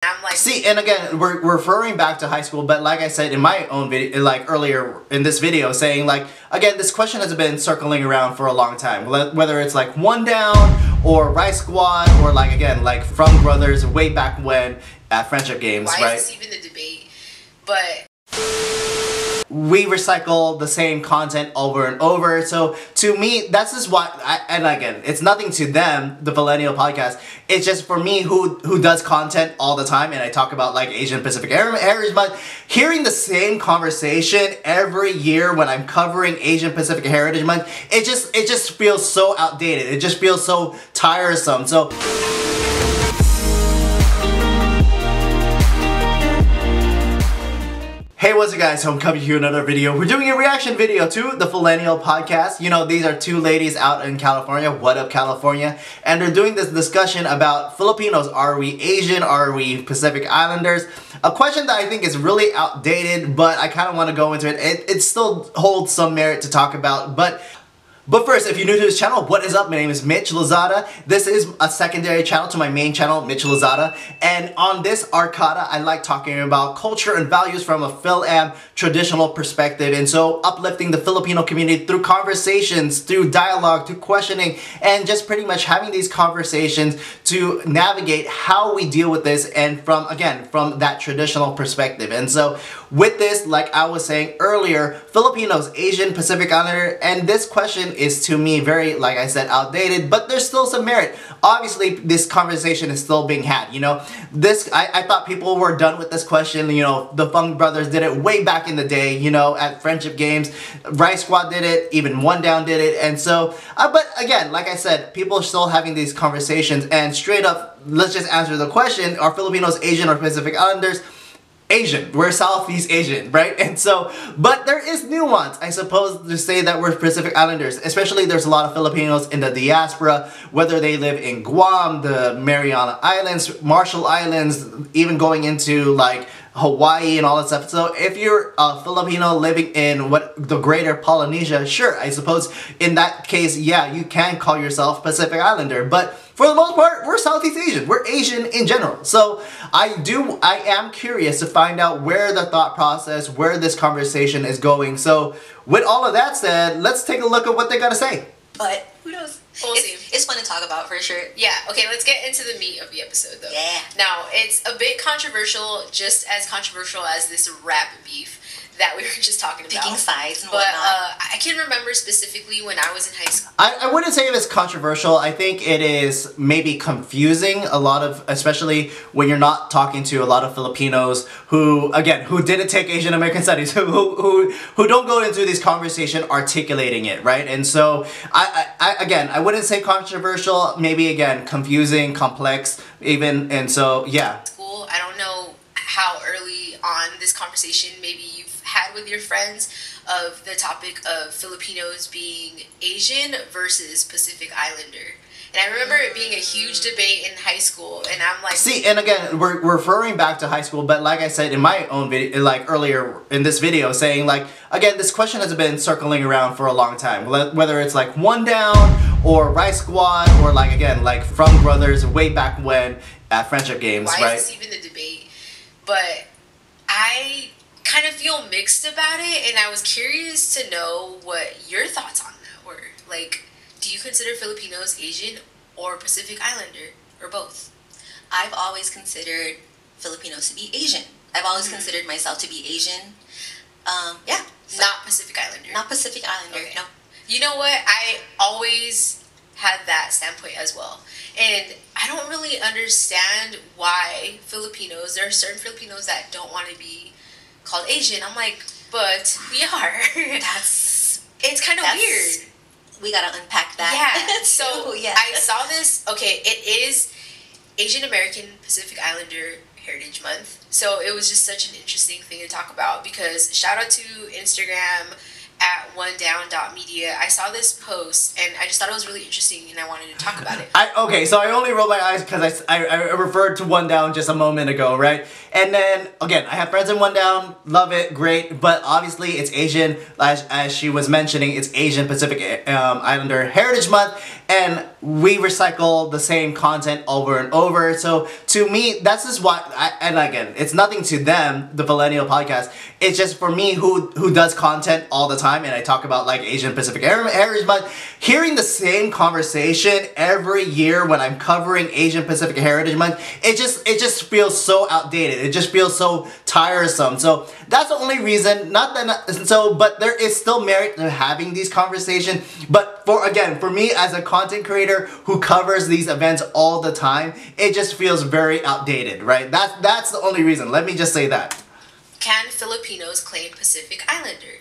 I'm like, see, and again, we're referring back to high school, but like I said in my own video, like earlier in this video, saying like, again, this question has been circling around for a long time, whether it's like One Down or Rice Squad or like, again, like From Brothers way back when at friendship games, why right? is this even the debate? But we recycle the same content over and over. So to me, that's just why, and again, it's nothing to them, the Fillennial podcast. It's just for me who does content all the time, and I talk about like Asian Pacific Heritage Month, hearing the same conversation every year when I'm covering Asian Pacific Heritage Month, it just feels so outdated. It just feels so tiresome. So hey, what's up guys, so I'm coming to you another video. We're doing a reaction video to the Fillennial podcast. You know, these are two ladies out in California. What up, California? And they're doing this discussion about Filipinos. Are we Asian? Are we Pacific Islanders? A question that I think is really outdated, but I kind of want to go into it. It still holds some merit to talk about, but first, if you're new to this channel, what is up? My name is Mitch Lozada. This is a secondary channel to my main channel, Mitch Lozada. And on this Arcada, I like talking about culture and values from a Fil-Am traditional perspective. And so uplifting the Filipino community through conversations, through dialogue, through questioning, and just pretty much having these conversations to navigate how we deal with this and from that traditional perspective. And so with this, like I was saying earlier, Filipinos, Asian, Pacific Islander, and this question is to me very, like I said, outdated, but there's still some merit. Obviously, this conversation is still being had, you know. I thought people were done with this question, you know, the Fung Brothers did it way back in the day, you know, at friendship games. Rice Squad did it, even One Down did it, and so, but again, like I said, people are still having these conversations, and straight up, let's just answer the question, are Filipinos Asian or Pacific Islanders? Asian. We're Southeast Asian, right? And so, but there is nuance, I suppose, to say that we're Pacific Islanders. Especially there's a lot of Filipinos in the diaspora, whether they live in Guam, the Mariana Islands, Marshall Islands, even going into like Hawaii and all that stuff. So if you're a Filipino living in the greater Polynesia, sure, I suppose in that case, yeah, you can call yourself Pacific Islander. But for the most part, we're Southeast Asian. We're Asian in general. So I am curious to find out where the thought process, where this conversation is going. So with all of that said, let's take a look at what they got to say. But who knows? We'll see. It's fun to talk about for sure. Yeah, okay, let's get into the meat of the episode though. Yeah. Now, it's a bit controversial, just as controversial as this rap beef that we were just talking about. Picking sides and but, whatnot. I can remember specifically when I was in high school. I wouldn't say it was controversial. I think it is maybe confusing a lot of, especially when you're not talking to a lot of Filipinos who, again, who didn't take Asian American studies, who don't go into this conversation articulating it, right? And so, I wouldn't say controversial, maybe again, confusing, complex, even, and so, yeah. School, I don't know how early on this conversation maybe you've had with your friends of the topic of Filipinos being Asian versus Pacific Islander. And I remember it being a huge debate in high school, and I'm like... See, and again, we're referring back to high school, but like I said in my own video, like earlier in this video, saying like, again, this question has been circling around for a long time, whether it's like One Down or Rice Squad or like, again, like From Brothers way back when at friendship games, why right? Why is this even the debate? But I kind of feel mixed about it, and I was curious to know what your thoughts on that were. Like, do you consider Filipinos Asian or Pacific Islander, or both? I've always considered Filipinos to be Asian. I've always considered myself to be Asian. Yeah. So not Pacific Islander? Not Pacific Islander, okay. no. You know what? I always had that standpoint as well. And I don't really understand why Filipinos, there are certain Filipinos that don't want to be called Asian. I'm like, but we are. It's kind of weird. We gotta unpack that. Yeah. So yeah. I saw this. Okay, it is Asian American Pacific Islander Heritage Month. So it was just such an interesting thing to talk about because shout out to Instagram at onedown.media, I saw this post and I just thought it was really interesting and I wanted to talk about it. Okay, so I only rolled my eyes because I referred to One Down just a moment ago, right? And then, again, I have friends in One Down, love it, great, but obviously it's Asian, as she was mentioning, it's Asian Pacific Islander Heritage Month, and we recycle the same content over and over. So to me, that's just why, and again, it's nothing to them, the Fillennial podcast, it's just for me who does content all the time, and I talk about like Asian Pacific Heritage Month, hearing the same conversation every year when I'm covering Asian Pacific Heritage Month, it just feels so outdated. It just feels so tiresome. So that's the only reason. But there is still merit to having these conversations. But for me as a content creator who covers these events all the time, it just feels very outdated, right? That's the only reason. Let me just say that. Can Filipinos claim Pacific Islander?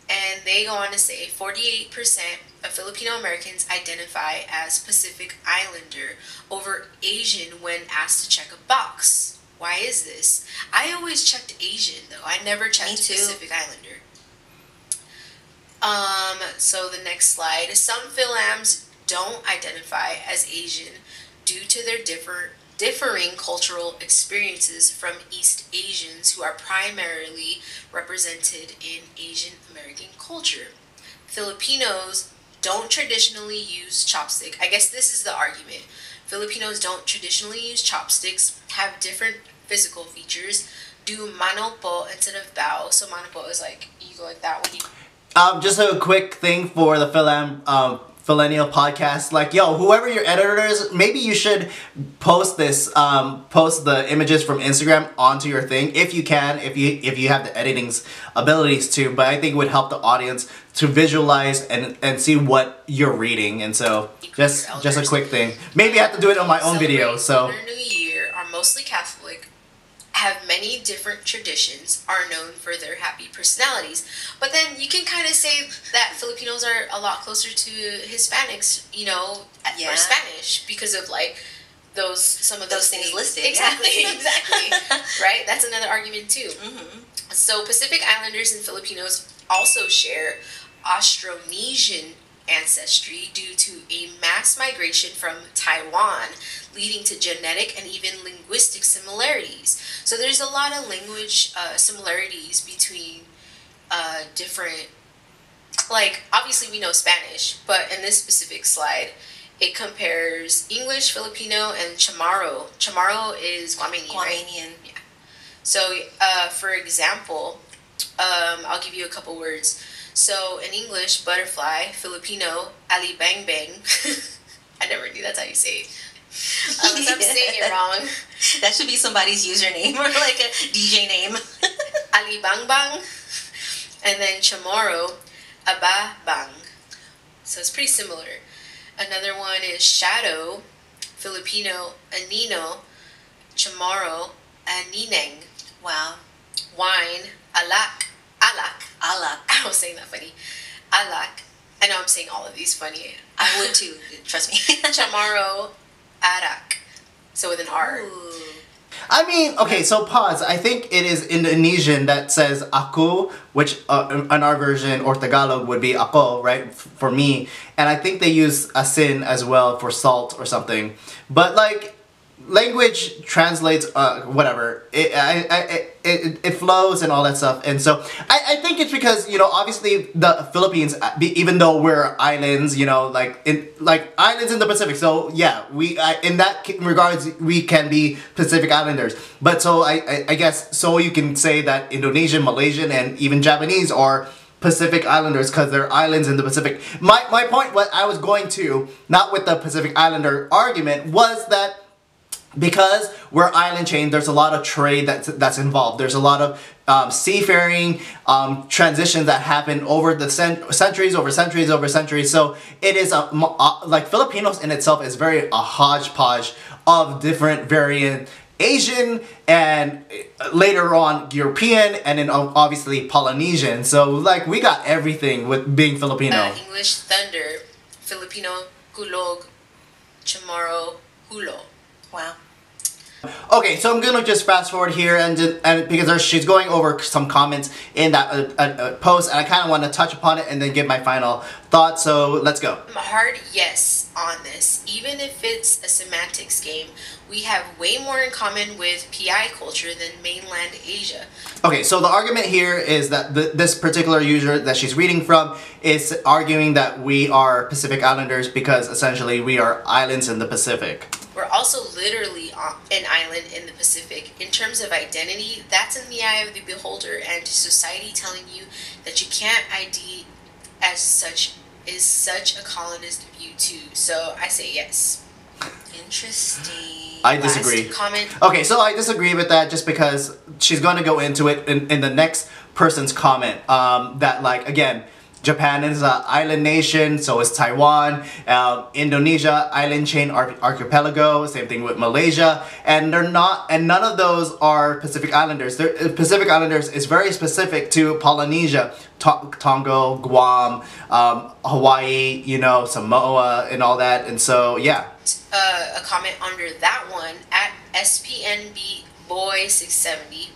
And they go on to say 48% of Filipino Americans identify as Pacific Islander over Asian when asked to check a box. Why is this? I always checked Asian though. I never checked Pacific Islander. So the next slide. Some Filams don't identify as Asian due to their differing cultural experiences from East Asians who are primarily represented in Asian American culture. Filipinos don't traditionally use chopstick. I guess this is the argument. Filipinos don't traditionally use chopsticks, have different physical features, do mano po instead of bow. So mano po is like, you go like that when you... Just a quick thing for the Fillennial podcast, like, yo, whoever your editor is, maybe you should post the images from Instagram onto your thing if you can, if you have the editing abilities to. But I think it would help the audience to visualize and see what you're reading. And so just a quick thing. Maybe I have to do it on my own video. So Lunar New Year are mostly Catholic, have many different traditions, are known for their happy personalities. But then you can kind of say that Filipinos are a lot closer to Hispanics, you know, or Spanish because of like some of those things listed. Exactly, exactly. Right? That's another argument too. Mm-hmm. So Pacific Islanders and Filipinos also share Austronesian ancestry due to a mass migration from Taiwan, leading to genetic and even linguistic similarities. So there's a lot of language similarities between different, like obviously we know Spanish, but in this specific slide, it compares English, Filipino, and Chamorro. Chamorro is Guamanian, right? Yeah. So for example, I'll give you a couple words. So in English, butterfly, Filipino, ali bang bang. I never knew that's how you say it. Unless I'm saying it wrong. That should be somebody's username or like a DJ name. Ali bang bang. And then Chamorro, aba bang. So it's pretty similar. Another one is shadow, Filipino, anino, Chamorro, anineng. Wow. Wine, alak. Alak. Alak. I was saying that funny. Alak. I know I'm saying all of these funny. I would too. Trust me. Chamorro, arak. So with an R. Ooh. I mean, okay, so pause. I think it is Indonesian that says aku, which in our version or Tagalog would be ako, right? For me. And I think they use asin as well for salt or something. But like, language translates, whatever. It flows and all that stuff. And so I think it's because, you know, obviously the Philippines, even though we're islands, you know, like islands in the Pacific. So yeah, in that regards, we can be Pacific Islanders. But so I guess, so you can say that Indonesian, Malaysian, and even Japanese are Pacific Islanders because they're islands in the Pacific. My point, what I was going to, not with the Pacific Islander argument, was that because we're island chain, there's a lot of trade that's involved. There's a lot of seafaring transitions that happen over the centuries. So it is like Filipinos in itself is very a hodgepodge of different variant Asian and later on European and then obviously Polynesian. So like we got everything with being Filipino. English thunder, Filipino kulog, Chamorro hulo. Wow. Okay, so I'm gonna just fast forward here and because she's going over some comments in that post, and I kind of want to touch upon it and then give my final thoughts. So let's go. Hard yes on this. Even if it's a semantics game, we have way more in common with PI culture than mainland Asia. Okay, so the argument here is that this particular user that she's reading from is arguing that we are Pacific Islanders because essentially we are islands in the Pacific. We're also literally an island in the Pacific. In terms of identity, that's in the eye of the beholder, and society telling you that you can't ID as such is such a colonist view too. So I say yes. Interesting. I disagree. Last comment. Okay, so I disagree with that just because she's going to go into it in the next person's comment. That, like, again, Japan is an island nation, so is Taiwan. Indonesia, island chain archipelago, same thing with Malaysia, and they're not, and none of those are Pacific Islanders. Pacific Islanders is very specific to Polynesia, Tonga, Guam, Hawaii, you know, Samoa, and all that, and so yeah. A comment under that one at SPNB Boy 670.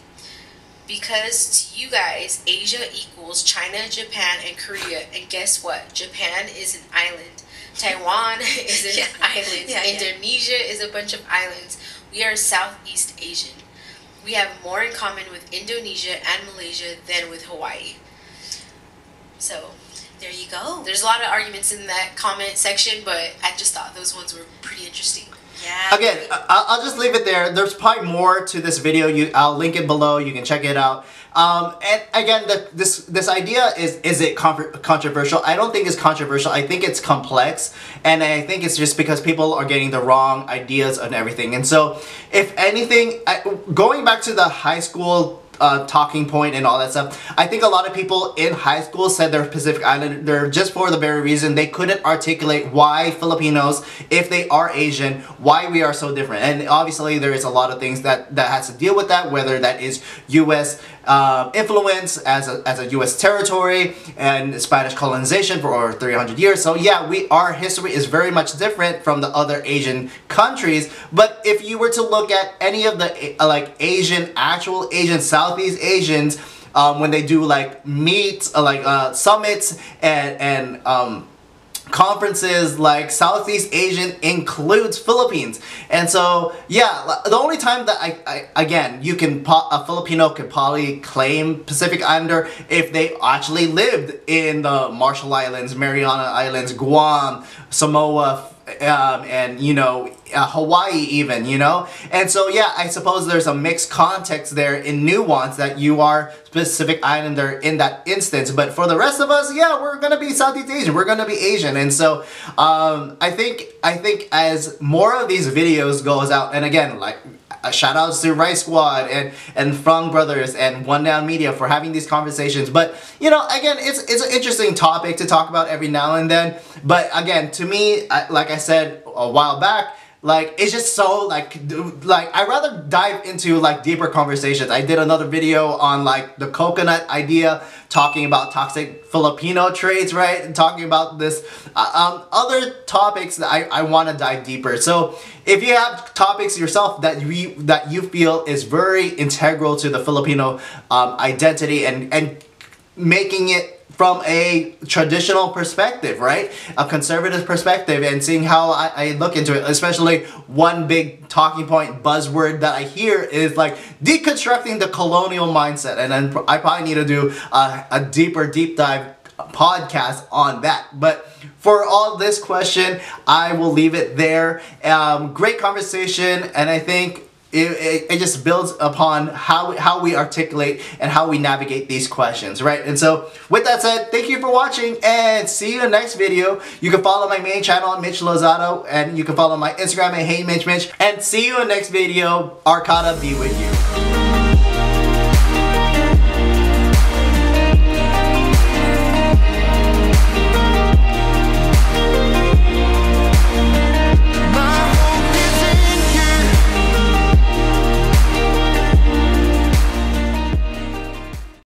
Because to you guys, Asia equals China, Japan, and Korea. And guess what? Japan is an island. Taiwan is an island. Indonesia is a bunch of islands. We are Southeast Asian. We have more in common with Indonesia and Malaysia than with Hawaii. So, there you go. There's a lot of arguments in that comment section, but I just thought those ones were pretty interesting. Yeah. Again, I'll just leave it there. There's probably more to this video. I'll link it below. You can check it out. And again, this idea is it controversial? I don't think it's controversial. I think it's complex, and I think it's just because people are getting the wrong ideas and everything. And so, if anything, going back to the high school talking point and all that stuff, I think a lot of people in high school said they're Pacific Islander just for the very reason they couldn't articulate why Filipinos, if they are Asian, why we are so different. And obviously there is a lot of things that has to deal with that, whether that is U.S. influence as a U.S. territory and Spanish colonization for over 300 years. So yeah, our history is very much different from the other Asian countries. But if you were to look at any of the actual Asian, Southeast Asians, when they do like summits and conferences, like Southeast Asian includes Philippines. And so yeah, the only time that a Filipino could probably claim Pacific Islander if they actually lived in the Marshall Islands, Mariana Islands, Guam, Samoa, and you know, Hawaii even, you know. And so yeah, I suppose there's a mixed context there in nuance that you are Pacific Islander in that instance. But for the rest of us, yeah, we're gonna be Southeast Asian, we're gonna be Asian. And so I think as more of these videos goes out, and again, like shout outs to Rice Squad and Fung Brothers and One Down Media for having these conversations. But you know, again, it's an interesting topic to talk about every now and then. But again, to me, like I said a while back, like, it's just so, like, I'd rather dive into, like, deeper conversations. I did another video on, like, the coconut idea, talking about toxic Filipino traits, right? And talking about this, other topics that I want to dive deeper. So, if you have topics yourself that you feel is very integral to the Filipino identity and making it from a traditional perspective, right? A conservative perspective, and seeing how I look into it. Especially one big talking point buzzword that I hear is like deconstructing the colonial mindset, and then I probably need to do a deep dive podcast on that. But for all this question, I will leave it there. Great conversation, and I think it just builds upon how we articulate and how we navigate these questions, right? And so, with that said, thank you for watching, and see you in the next video. You can follow my main channel, Mitch Lozada, and you can follow my Instagram at Hey Mitch, and see you in the next video. Arcada be with you.